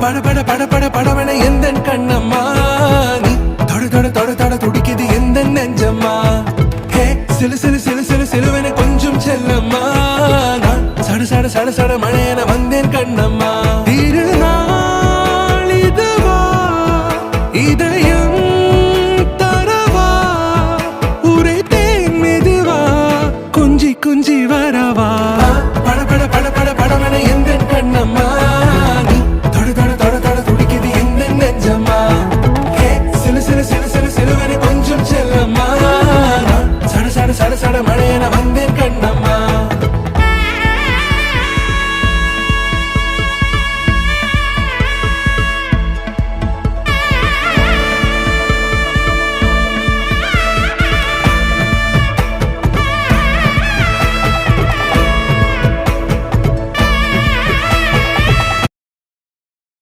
பட பட பட பட படவன எந்த கண்ணம்மா நீ தொட தொட தொட தொட துடிக்குது எந்த நெஞ்சம்மா ஹே சிலு சிலு சிலு சிலு சிலுவன கொஞ்சம் செல்லம்மா நான் சட சட சட சட மழையன வந்தேன் கண்ணம்மா